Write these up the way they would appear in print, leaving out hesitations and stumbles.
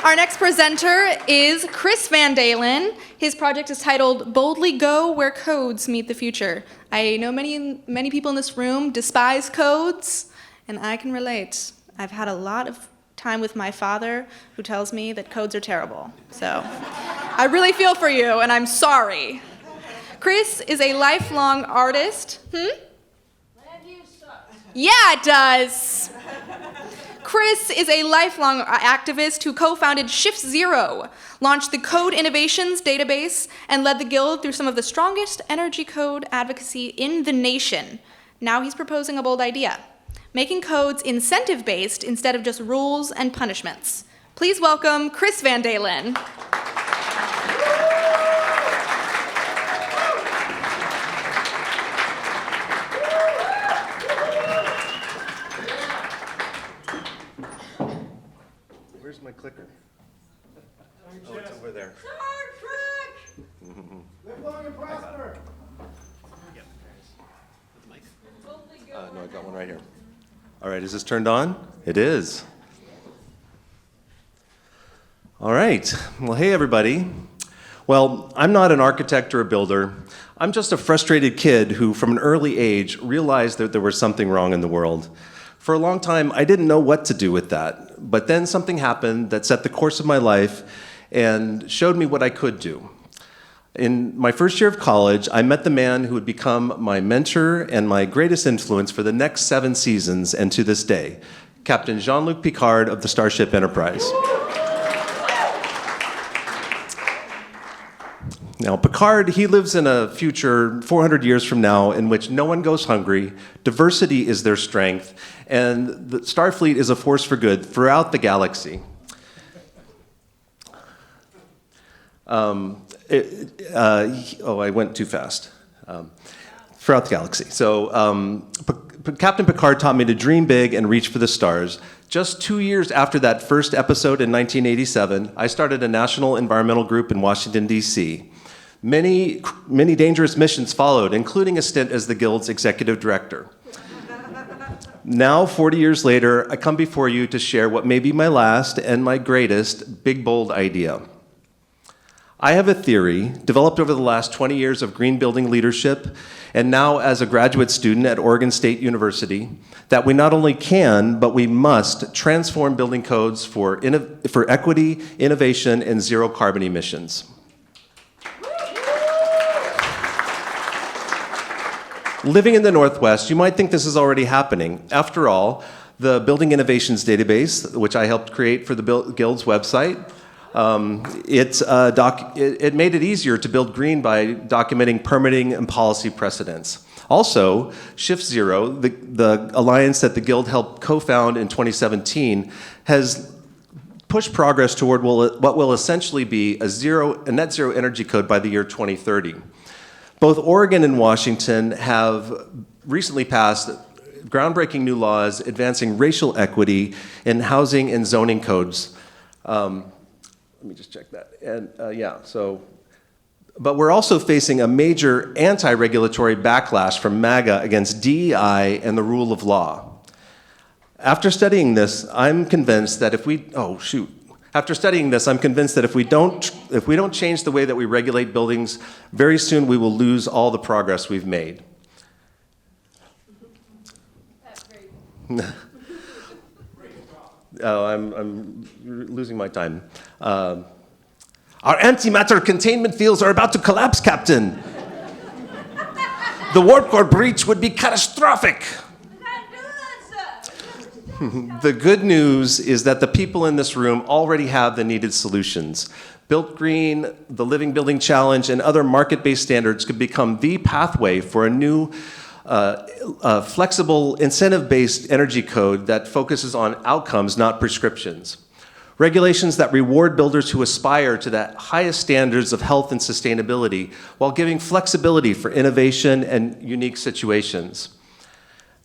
Our next presenter is Chris Van Daalen. His project is titled Boldly Go Where Codes Meet the Future. I know many people in this room despise codes, and I can relate. I've had a lot of time with my father who tells me that codes are terrible. So I really feel for you, and I'm sorry. Chris is a lifelong artist. Yeah, it does. Chris is a lifelong activist who co-founded Shift Zero, launched the Code Innovations database, and led the Guild through some of the strongest energy code advocacy in the nation. Now he's proposing a bold idea, making codes incentive-based instead of just rules and punishments. Please welcome Chris Van Daalen. Where's my clicker? Oh, it's over there. Live long and prosper. No, I got one right here. All right, is this turned on? It is. All right. Well, hey, everybody. Well, I'm not an architect or a builder. I'm just a frustrated kid who, from an early age, realized that there was something wrong in the world. For a long time, I didn't know what to do with that. But then something happened that set the course of my life and showed me what I could do. In my first year of college, I met the man who would become my mentor and my greatest influence for the next 7 seasons and to this day, Captain Jean-Luc Picard of the Starship Enterprise. Now, Picard, he lives in a future 400 years from now in which no one goes hungry, diversity is their strength, and the Starfleet is a force for good throughout the galaxy. I went too fast. Throughout the galaxy. So Captain Picard taught me to dream big and reach for the stars. Just 2 years after that first episode in 1987, I started a national environmental group in Washington, D.C. Many dangerous missions followed, including a stint as the Guild's executive director. Now, 40 years later, I come before you to share what may be my last and my greatest big, bold idea. I have a theory, developed over the last 20 years of green building leadership, and now as a graduate student at Oregon State University, that we not only can, but we must transform building codes for equity, innovation, and zero carbon emissions. Living in the Northwest, you might think this is already happening. After all, the Building Innovations database, which I helped create for the Guild's website, it made it easier to build green by documenting permitting and policy precedents. Also, Shift Zero, the alliance that the Guild helped co-found in 2017, has pushed progress toward what will essentially be a net zero energy code by the year 2030. Both Oregon and Washington have recently passed groundbreaking new laws advancing racial equity in housing and zoning codes. Let me just check that. And but we're also facing a major anti-regulatory backlash from MAGA against DEI and the rule of law. After studying this, I'm convinced that if we don't change the way that we regulate buildings, very soon we will lose all the progress we've made. That's great. I'm losing my time. Our antimatter containment fields are about to collapse, Captain. The warp core breach would be catastrophic. The good news is that the people in this room already have the needed solutions. Built Green, the Living Building Challenge, and other market-based standards could become the pathway for a new flexible, incentive-based energy code that focuses on outcomes, not prescriptions. Regulations that reward builders who aspire to the highest standards of health and sustainability while giving flexibility for innovation and unique situations.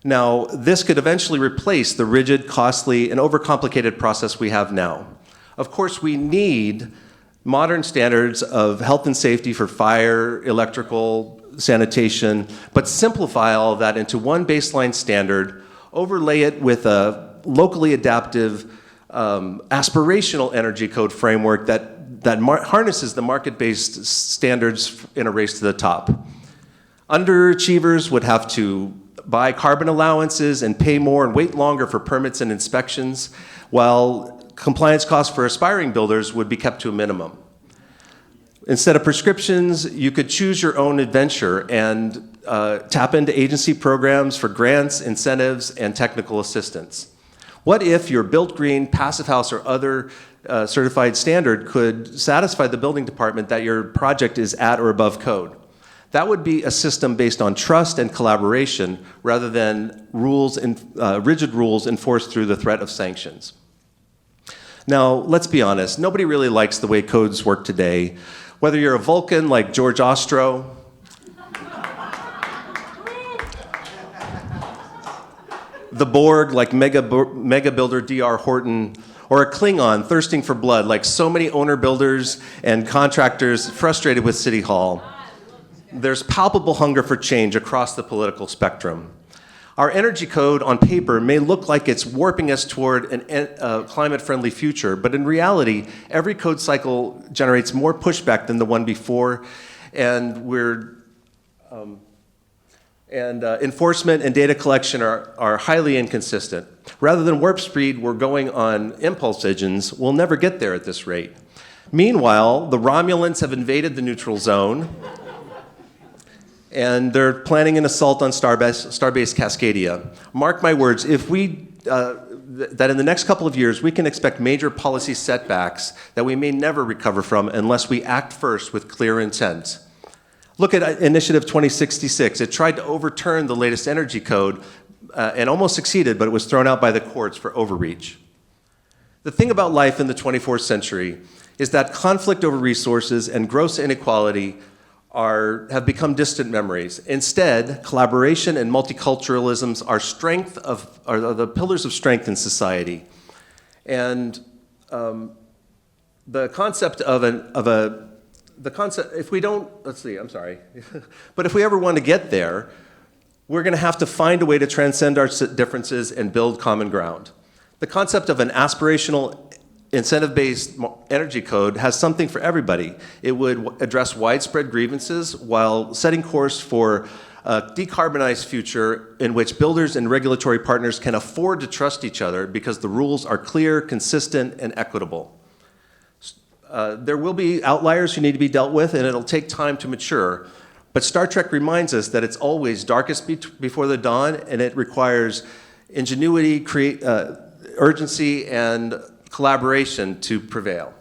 Now, this could eventually replace the rigid, costly, and overcomplicated process we have now. Of course, we need modern standards of health and safety for fire, electrical, sanitation, but simplify all of that into one baseline standard, overlay it with a locally adaptive, aspirational energy code framework that harnesses the market-based standards in a race to the top. Underachievers would have to buy carbon allowances and pay more and wait longer for permits and inspections, while compliance costs for aspiring builders would be kept to a minimum. Instead of prescriptions, you could choose your own adventure and tap into agency programs for grants, incentives, and technical assistance. What if your Built Green, Passive House, or other certified standard could satisfy the building department that your project is at or above code? That would be a system based on trust and collaboration rather than rigid rules enforced through the threat of sanctions. Now, let's be honest, nobody really likes the way codes work today. Whether you're a Vulcan like George Ostro, the Borg like mega builder D.R. Horton, or a Klingon thirsting for blood like so many owner builders and contractors frustrated with City Hall, there's palpable hunger for change across the political spectrum. Our energy code on paper may look like it's warping us toward a climate-friendly future, but in reality, every code cycle generates more pushback than the one before, and enforcement and data collection are highly inconsistent. Rather than warp speed, we're going on impulse engines. We'll never get there at this rate. Meanwhile, the Romulans have invaded the neutral zone, and they're planning an assault on Starbase Cascadia. Mark my words, that in the next couple of years, we can expect major policy setbacks that we may never recover from unless we act first with clear intent. Look at Initiative 2066. It tried to overturn the latest energy code and almost succeeded, but it was thrown out by the courts for overreach. The thing about life in the 24th century is that conflict over resources and gross inequality have become distant memories. Instead, collaboration and multiculturalism are the pillars of strength in society. And the concept if we don't, let's see, I'm sorry. But if we ever want to get there, we're going to have to find a way to transcend our differences and build common ground. The concept of an aspirational, incentive-based energy code has something for everybody. It would address widespread grievances while setting course for a decarbonized future in which builders and regulatory partners can afford to trust each other because the rules are clear, consistent, and equitable. There will be outliers who need to be dealt with, and it'll take time to mature. But Star Trek reminds us that it's always darkest before the dawn, and it requires ingenuity, urgency, and collaboration to prevail.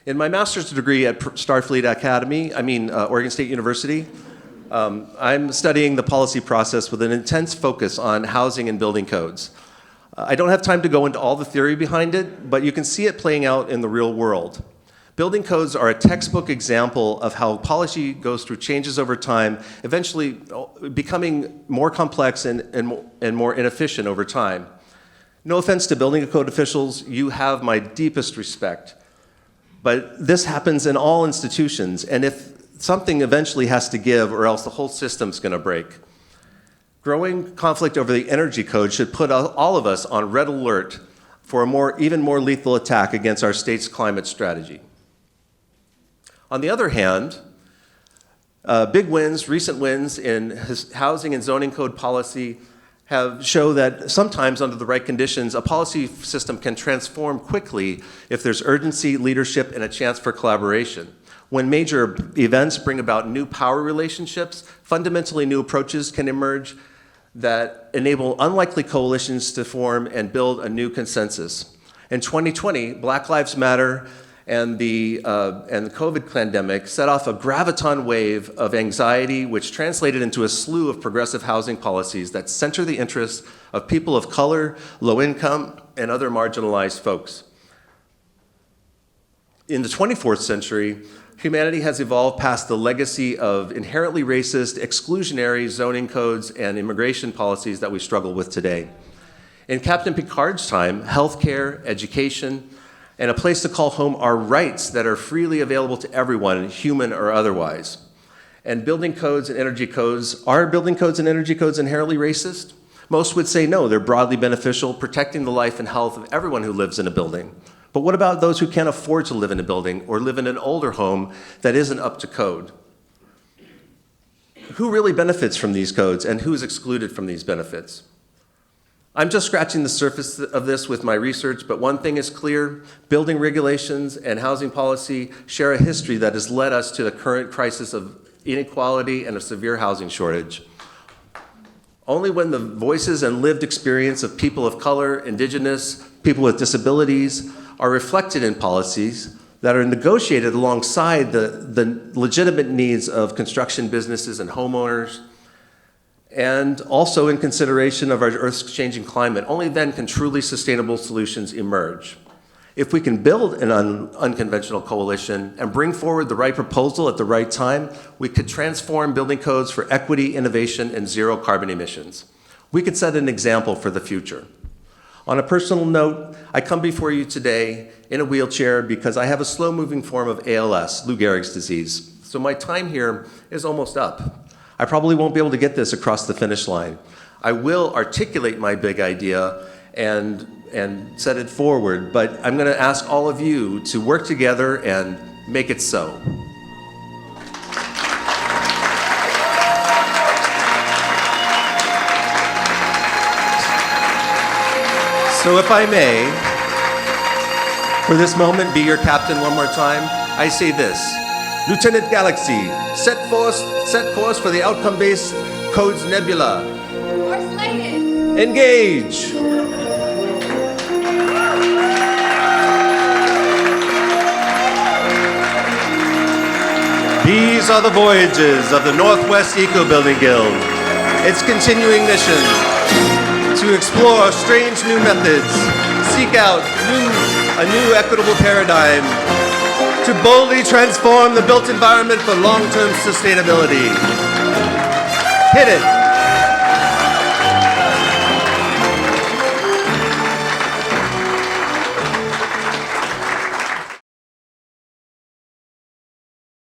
In my master's degree at Starfleet Academy, Oregon State University, I'm studying the policy process with an intense focus on housing and building codes. I don't have time to go into all the theory behind it, but you can see it playing out in the real world. Building codes are a textbook example of how policy goes through changes over time, eventually becoming more complex and more inefficient over time. No offense to building code officials, you have my deepest respect. But this happens in all institutions, and if something eventually has to give or else the whole system's going to break. Growing conflict over the energy code should put all of us on red alert for even more lethal attack against our state's climate strategy. On the other hand, recent wins in housing and zoning code policy show that sometimes under the right conditions, a policy system can transform quickly if there's urgency, leadership, and a chance for collaboration. When major events bring about new power relationships, fundamentally new approaches can emerge that enable unlikely coalitions to form and build a new consensus. In 2020, Black Lives Matter and the COVID pandemic set off a graviton wave of anxiety, which translated into a slew of progressive housing policies that center the interests of people of color, low income, and other marginalized folks. In the 24th century, humanity has evolved past the legacy of inherently racist, exclusionary zoning codes and immigration policies that we struggle with today. In Captain Picard's time, healthcare, education, and a place to call home are rights that are freely available to everyone, human or otherwise. And building codes and energy codes, are building codes and energy codes inherently racist? Most would say no, they're broadly beneficial, protecting the life and health of everyone who lives in a building. But what about those who can't afford to live in a building or live in an older home that isn't up to code? Who really benefits from these codes and who's excluded from these benefits? I'm just scratching the surface of this with my research, but one thing is clear: building regulations and housing policy share a history that has led us to the current crisis of inequality and a severe housing shortage. Only when the voices and lived experience of people of color, indigenous, people with disabilities are reflected in policies that are negotiated alongside the legitimate needs of construction businesses and homeowners, and also in consideration of our Earth's changing climate, only then can truly sustainable solutions emerge. If we can build an unconventional coalition and bring forward the right proposal at the right time, we could transform building codes for equity, innovation, and zero carbon emissions. We could set an example for the future. On a personal note, I come before you today in a wheelchair because I have a slow-moving form of ALS, Lou Gehrig's disease. So my time here is almost up. I probably won't be able to get this across the finish line. I will articulate my big idea and set it forward, but I'm going to ask all of you to work together and make it so. So if I may, for this moment, be your captain one more time, I say this: Lieutenant Galaxy, set course for the outcome-based codes nebula. Course lighted. Engage. These are the voyages of the Northwest Eco-Building Guild. Its continuing mission: to explore strange new methods, seek out a new equitable paradigm, to boldly transform the built environment for long-term sustainability. Hit it.